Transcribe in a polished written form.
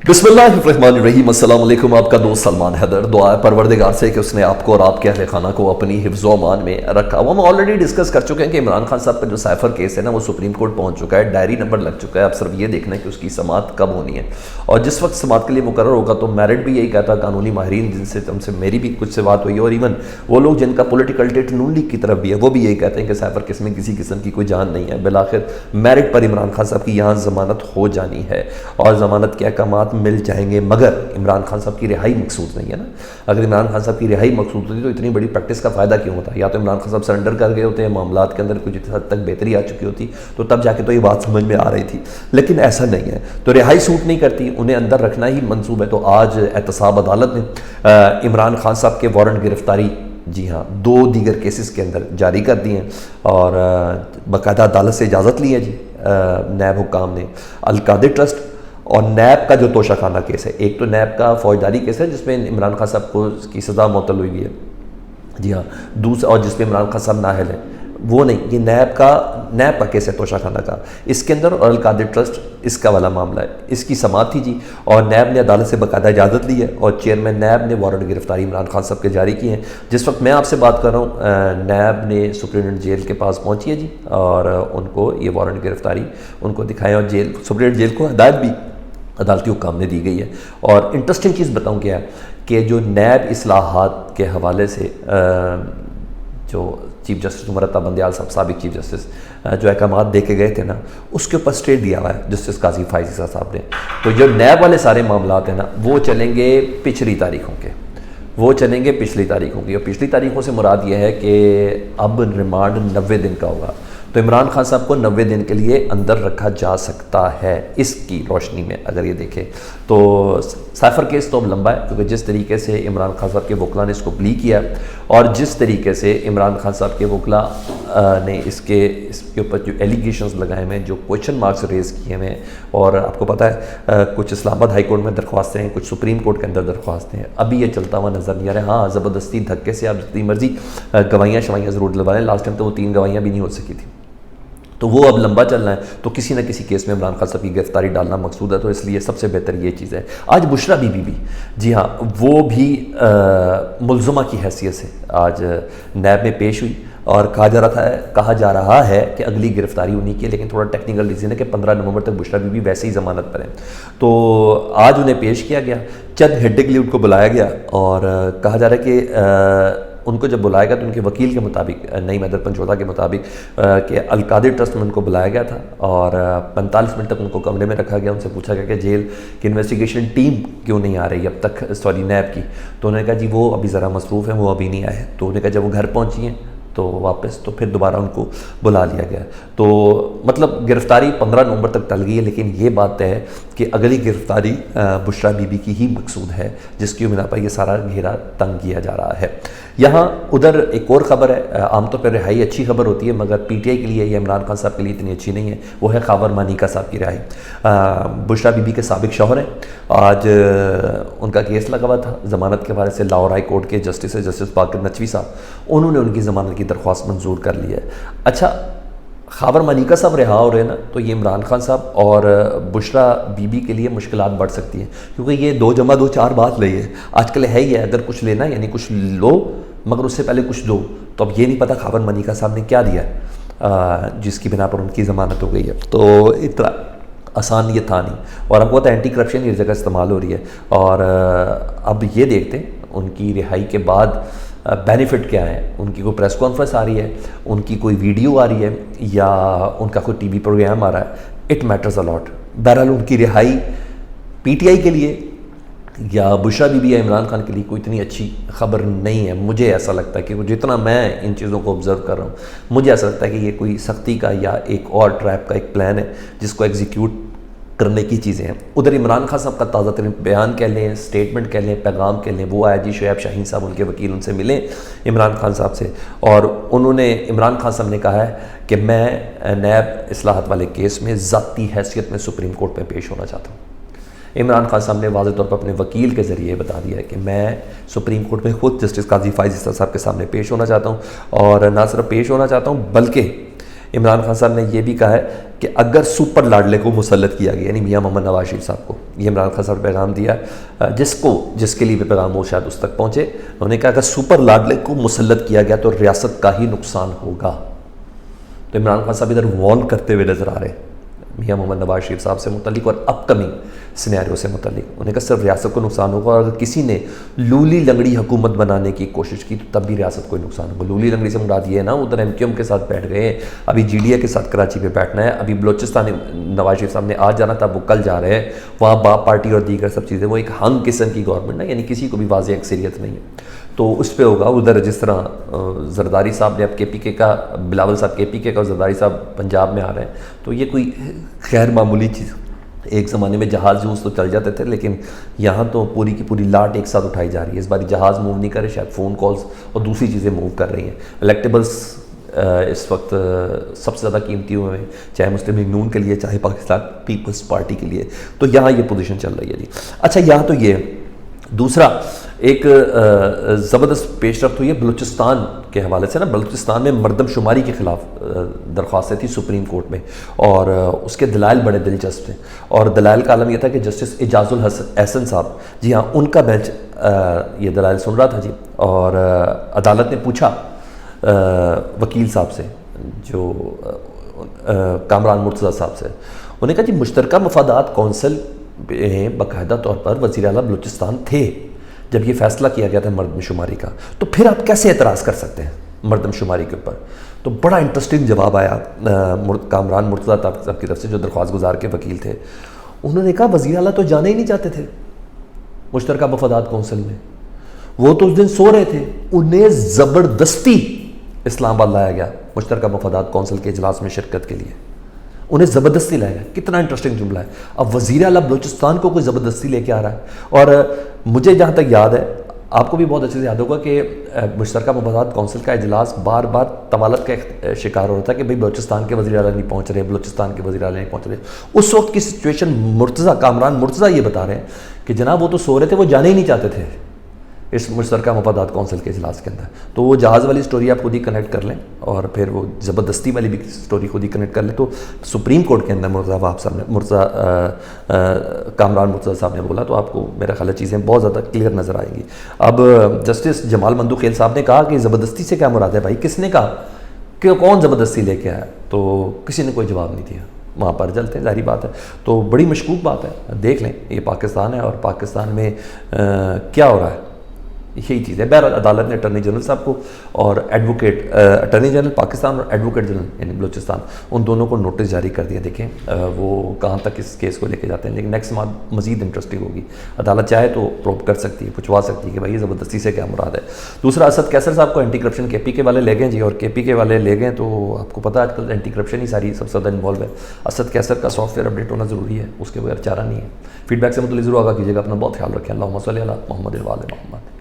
बिस्मिल्लाहिर्रहमानिर्रहीम। अस्सलाम वालेकुम। आपका दोस्त सलमान हैदर। दुआ है परवरदिगार से कि उसने आपको और आपके अहले खाना को अपनी हिफ्ज़ व अमान में रखा। वो हम ऑलरेडी डिस्कस कर चुके हैं कि इमरान खान साहब का जो साइफर केस है ना, वो सुप्रीम कोर्ट पहुंच चुका है, डायरी नंबर लग चुका है। अब सिर्फ ये देखना है कि उसकी समाअत कब होनी है, और जिस वक्त समाअत के लिए मुकर्रर होगा तो मेरिट भी यही कहता, कानूनी माहिरीन जिनसे तुमसे मेरी भी कुछ से बात हुई है, और इवन वो लोग जिनका पॉलिटिकल टेट नून लीग की तरफ भी है, वो भी यही कहते हैं कि साइफर केस में किसी किस्म की कोई जान नहीं है। बिलाखिर मेरिट पर इमरान खान साहब की यहाँ ज़मानत हो जानी है और ज़मानत के अहकामात मिल जाएंगे, मगर इमरान खान साहब की रिहाई मकसूद नहीं है ना। अगर इमरान खान साहब की रिहाई मकसूद होती तो इतनी बड़ी प्रैक्टिस का फ़ायदा क्यों होता? या तो इमरान खान साहब सरेंडर कर गए होते हैं, मामलात के अंदर कुछ हद तक बेहतरी आ चुकी होती, तो तब जाके तो ये बात समझ में आ रही थी, लेकिन ऐसा नहीं है। तो रिहाई सूट नहीं करती, उन्हें अंदर रखना ही मंसूब है। तो आज एहतसाब अदालत ने इमरान खान साहब के वारंट गिरफ्तारी, जी हाँ, 2 दीगर केसेस के अंदर जारी कर दिए हैं और बाकायदा अदालत से इजाज़त ली है जी नैब हुक्काम ने। अलकादिर ट्रस्ट और नैब का जो तोशाखाना केस है, एक तो नैब का फौजदारी केस है जिसमें इमरान खान साहब को की सज़ा मुअत्तल हुई है, जी हाँ, दूसरा, और जिसमें इमरान खान साहब नाअहल है, वो नहीं, ये नैब का केस है तोशाखाना का। इसके अंदर और अलकादिर ट्रस्ट इसका वाला मामला है, इसकी समाअत थी जी, और नैब ने अदालत से बाकायदा इजाज़त ली है और चेयरमैन नैब ने वारंट गिरफ्तारी इमरान खान साहब के जारी किए हैं। जिस वक्त मैं आपसे बात कर रहा हूँ नैब ने सुप्रीडेंट जेल के पास पहुँची है जी, और उनको ये वारंट गिरफ्तारी उनको दिखाएँ, और जेल सुप्रीडेंट जेल को हिदायत भी अदालती हुक्म ने दी गई है। और इंटरेस्टिंग चीज़ बताऊँ क्या है कि जो नैब इस्लाहात के हवाले से जो चीफ जस्टिस उमरता बंदयाल साहब, साबिक चीफ जस्टिस, जो अहकामात दे के गए थे ना, उसके ऊपर स्टे दिया हुआ है जस्टिस काजी फाइज़ी साहब ने। तो जो नैब वाले सारे मामलात हैं ना, वो चलेंगे पिछली तारीखों के, वो चलेंगे पिछली तारीखों की। और पिछली तारीखों से मुराद ये है कि अब रिमांड 90 दिन का होगा, तो इमरान खान साहब को 90 दिन के लिए अंदर रखा जा सकता है। इसकी रोशनी में अगर ये देखें तो साइफर केस तो अब लंबा है, क्योंकि जिस तरीके से इमरान खान साहब के वकला ने इसको प्ली किया और जिस तरीके से इमरान खान साहब के वकला ने इसके ऊपर जो एलिगेशंस लगाए हुए हैं, जो क्वेश्चन मार्क्स रेज़ किए हुए हैं, और आपको पता है कुछ इस्लामाबाद हाई कोर्ट में दरख्वास्तें हैं, कुछ सुप्रीम कोर्ट के अंदर दरख्वास्तें हैं, अभी ये चलता हुआ नज़र नहीं आ रहा है। हाँ, ज़बरदस्ती धक्के से आप जितनी मर्जी गवाहियाँ शवाइयाँ ज़रूर दिलवा लें, लास्ट टाइम तो वो 3 गवाहियाँ भी नहीं हो सकी थी, तो वो अब लंबा चलना है, तो किसी न किसी केस में इमरान खान साहब की गिरफ्तारी डालना मकसूद है। तो इसलिए सबसे बेहतर ये चीज़ है। आज बुशरा बीबी भी, जी हाँ, वो भी मुल्ज़मा की हैसियत से आज नैब में पेश हुई, और कहा जा रहा है कि अगली गिरफ्तारी उन्हीं की है, लेकिन थोड़ा टेक्निकल रीज़न है कि 15 नवंबर तक बुशरा बीबी वैसे ही ज़मानत पर है। तो आज उन्हें पेश किया गया, चंद घंटे के लिए उनको बुलाया गया, और कहा जा रहा है कि उनको जब बुलाया गया तो उनके वकील के मुताबिक, नईम हैदर पंचोदा के मुताबिक, कि अलकादिर ट्रस्ट में उनको बुलाया गया था और 45 मिनट तक उनको कमरे में रखा गया। उनसे पूछा गया कि जेल की इन्वेस्टिगेशन टीम क्यों नहीं आ रही अब तक, सॉरी नैब की, तो उन्होंने कहा जी वो अभी ज़रा मसरूफ़ हैं, वो अभी नहीं आए। तो उन्होंने कहा जब वो घर पहुँची हैं तो वापस, तो फिर दोबारा उनको बुला लिया गया। तो मतलब गिरफ्तारी 15 नवंबर तक टल गई है, लेकिन ये बात है कि अगली गिरफ्तारी बुशरा बीबी की ही मकसूद है, जिसकी बिना पर यह सारा घेरा तंग किया जा रहा है। यहाँ उधर एक और ख़बर है, आमतौर पर रिहाई अच्छी खबर होती है, मगर पीटीआई के लिए या इमरान खान साहब के लिए इतनी अच्छी नहीं है। वो है खावर मानिका साहब की रिहाई। बुशरा बीबी के साबिक शौहर हैं, आज उनका केस लगा हुआ था ज़मानत के हवाले से। लाहौर हाई कोर्ट के जस्टिस बाकर नचवी साहब, उन्होंने उनकी ज़मानत की दरख्वास्त मंजूर कर ली है। अच्छा, खावर मानिका साहब रिहा हो रहे हैं ना, तो ये इमरान खान साहब और बुशरा बीबी के लिए मुश्किलात बढ़ सकती हैं, क्योंकि ये 2 जमा 2 4 बात लई है। आजकल है ही है, अगर कुछ लेना यानी कुछ लो, मगर उससे पहले कुछ दो। तो अब ये नहीं पता खावर मानिका साहब ने क्या दिया जिसकी बिना पर उनकी ज़मानत हो गई है। तो इतना आसान ये था नहीं, और आपको पता है एंटी करप्शन की जगह इस्तेमाल हो रही है। और अब ये देखते हैं उनकी रिहाई के बाद बेनिफिट क्या है, उनकी कोई प्रेस कॉन्फ्रेंस आ रही है, उनकी कोई वीडियो आ रही है, या उनका कोई टीवी प्रोग्राम आ रहा है, इट मैटर्स अ लॉट। बहरहाल उनकी रिहाई पीटीआई के लिए या बुशरा बीबी या इमरान खान के लिए कोई इतनी अच्छी खबर नहीं है। मुझे ऐसा लगता है कि जितना मैं इन चीज़ों को ऑब्ज़र्व कर रहा हूँ, मुझे ऐसा लगता है कि ये कोई सख्ती का या एक और ट्रैप का एक प्लान है जिसको एग्जीक्यूट करने की चीज़ें हैं। उधर इमरान खान साहब का ताज़ा तरीन बयान कह लें, स्टेटमेंट कह लें, पैगाम कह लें, वो आया जी शोएब शाहीन साहब, उनके वकील, उनसे मिले इमरान खान साहब से, और उन्होंने, इमरान खान साहब ने कहा है कि मैं नैब इस्लाहत वाले केस में ज़ाती हैसियत में सुप्रीम कोर्ट में पेश होना चाहता हूँ। इमरान खान साहब ने वाज़ेह तौर पर अपने वकील के ज़रिए बता दिया है कि मैं सुप्रीम कोर्ट में ख़ुद जस्टिस काजी फाइज़ी साहब के सामने पेश होना चाहता हूँ, और ना सिर्फ पेश होना चाहता हूँ बल्कि عمران خان صاحب نے یہ بھی کہا ہے کہ اگر سپر لاڈلے کو مسلط کیا گیا، یعنی میاں محمد نواز شریف صاحب کو، یہ عمران خان صاحب نے پیغام دیا ہے، جس کے لیے بھی پیغام ہو شاید اس تک پہنچے. انہوں نے کہا اگر سپر لاڈلے کو مسلط کیا گیا تو ریاست کا ہی نقصان ہوگا. تو عمران خان صاحب ادھر وارن کرتے ہوئے نظر آ رہے ہیں میاں محمد نواز شریف صاحب سے متعلق اور اپ کمنگ سینیریو سے متعلق. انہوں نے کہا صرف ریاست کو نقصان ہوگا، اور اگر کسی نے لولی لنگڑی حکومت بنانے کی کوشش کی تو تب بھی ریاست کو نقصان ہوگا. لولی لنگڑی سے مراد یہ ہے نا، ادھر ایم کیو ایم کے ساتھ بیٹھ گئے ہیں، ابھی جی ڈی اے کے ساتھ کراچی پہ بیٹھنا ہے، ابھی بلوچستان نواز شریف صاحب نے آج جانا تھا، وہ کل جا رہے ہیں. وہاں باپ پارٹی اور دیگر سب چیزیں، وہ ایک ہنگ قسم کی گورنمنٹ ہے، یعنی کسی کو بھی واضح اکثریت نہیں ہے، تو اس پہ ہوگا. ادھر جس طرح زرداری صاحب نے اب کے پی کے کا، بلاول صاحب کے پی کے کا، اور زرداری صاحب پنجاب میں آ رہے ہیں، تو یہ کوئی غیر معمولی چیز. ایک زمانے میں جہاز یوز تو چل جاتے تھے، لیکن یہاں تو پوری کی پوری لاٹ ایک ساتھ اٹھائی جا رہی ہے. اس بار جہاز موو نہیں کرے، شاید فون کالز اور دوسری چیزیں موو کر رہی ہیں. الیکٹیبلس اس وقت سب سے زیادہ قیمتی ہوئے ہیں، چاہے مسلم لیگ نون کے لیے، چاہے پاکستان پیپلز پارٹی کے لیے. تو یہاں یہ پوزیشن چل رہی ہے جی. اچھا، یہاں تو یہ دوسرا ایک زبردست پیش رفت ہوئی ہے بلوچستان کے حوالے سے نا. بلوچستان میں مردم شماری کے خلاف درخواستیں تھیں سپریم کورٹ میں، اور اس کے دلائل بڑے دلچسپ ہیں. اور دلائل کا عالم یہ تھا کہ جسٹس اعجاز الحسن صاحب، جی ہاں، ان کا بینچ یہ دلائل سن رہا تھا جی. اور عدالت نے پوچھا وکیل صاحب سے، جو کامران مرتضیٰ صاحب سے، انہوں نے کہا جی مشترکہ مفادات کونسل باقاعدہ طور پر وزیر اعلیٰ بلوچستان تھے جب یہ فیصلہ کیا گیا تھا مردم شماری کا، تو پھر آپ کیسے اعتراض کر سکتے ہیں مردم شماری کے اوپر؟ تو بڑا انٹرسٹنگ جواب آیا کامران مرتضیٰ صاحب کی طرف سے، جو درخواست گزار کے وکیل تھے. انہوں نے کہا وزیر اعلیٰ تو جانے ہی نہیں چاہتے تھے مشترکہ مفادات کونسل میں، وہ تو اس دن سو رہے تھے. انہیں زبردستی اسلام آباد لایا گیا مشترکہ مفادات کونسل کے اجلاس میں شرکت کے لیے. انہیں زبردستی لایا گیا. کتنا انٹرسٹنگ جملہ ہے. اب وزیر اعلیٰ بلوچستان کو کوئی زبردستی لے کے آ رہا ہے. اور مجھے جہاں تک یاد ہے، آپ کو بھی بہت اچھے سے یاد ہوگا کہ مشترکہ مفادات کونسل کا اجلاس بار بار طوالت کا شکار ہو رہا تھا کہ بھئی بلوچستان کے وزیر اعلیٰ نہیں پہنچ رہے، بلوچستان کے وزیر اعلیٰ نہیں پہنچ رہے. اس وقت کی سچویشن کامران مرتضیٰ یہ بتا رہے ہیں کہ جناب وہ تو سو رہے تھے، وہ جانے ہی نہیں چاہتے تھے اس مشترکہ مفادات کونسل کے اجلاس کے اندر. تو وہ جہاز والی سٹوری آپ خود ہی کنیکٹ کر لیں، اور پھر وہ زبردستی والی بھی سٹوری خود ہی کنیکٹ کر لیں. تو سپریم کورٹ کے اندر کامران مرتضیٰ صاحب نے بولا، تو آپ کو میرا خیال ہے چیزیں بہت زیادہ کلیئر نظر آئیں گی. اب جسٹس جمال مندوخیل صاحب نے کہا کہ زبردستی سے کیا مراد ہے بھائی؟ کس نے کہا کہ کون زبردستی لے کے آیا؟ تو کسی نے کوئی جواب نہیں دیا. وہاں پر جلتے ہیں، ظاہری بات ہے. تو بڑی مشکوک بات ہے. دیکھ لیں، یہ پاکستان ہے، اور پاکستان میں کیا ہو رہا ہے، یہی چیز ہے. بہرحال عدالت نے اٹارنی جنرل صاحب کو اور اٹارنی جنرل پاکستان اور ایڈوکیٹ جنرل یعنی بلوچستان، ان دونوں کو نوٹس جاری کر دیا. دیکھیں وہ کہاں تک اس کیس کو لے کے جاتے ہیں. لیکن نیکسٹ منتھ مزید انٹرسٹنگ ہوگی. عدالت چاہے تو پروب کر سکتی ہے، پوچھوا سکتی ہے کہ بھائی یہ زبردستی سے کیا مراد ہے. دوسرا، اسد کیسر صاحب کو اینٹی کرپشن کے پی کے والے لے گئے جی. اور کے پی کے والے لے گئے تو آپ کو پتہ ہے آج کل اینٹی کرپشن ہی ساری سب سے زیادہ انوالو ہے. اسد کیسر کا سافٹ ویئر اپڈیٹ ہونا ضروری ہے، اس کے بغیر چارہ نہیں ہے. فیڈ بیک سے متعلق ضرور آگاہ کیجیے گا. اپنا بہت خیال رکھیں. اللہم صلی علی محمد و آل محمد.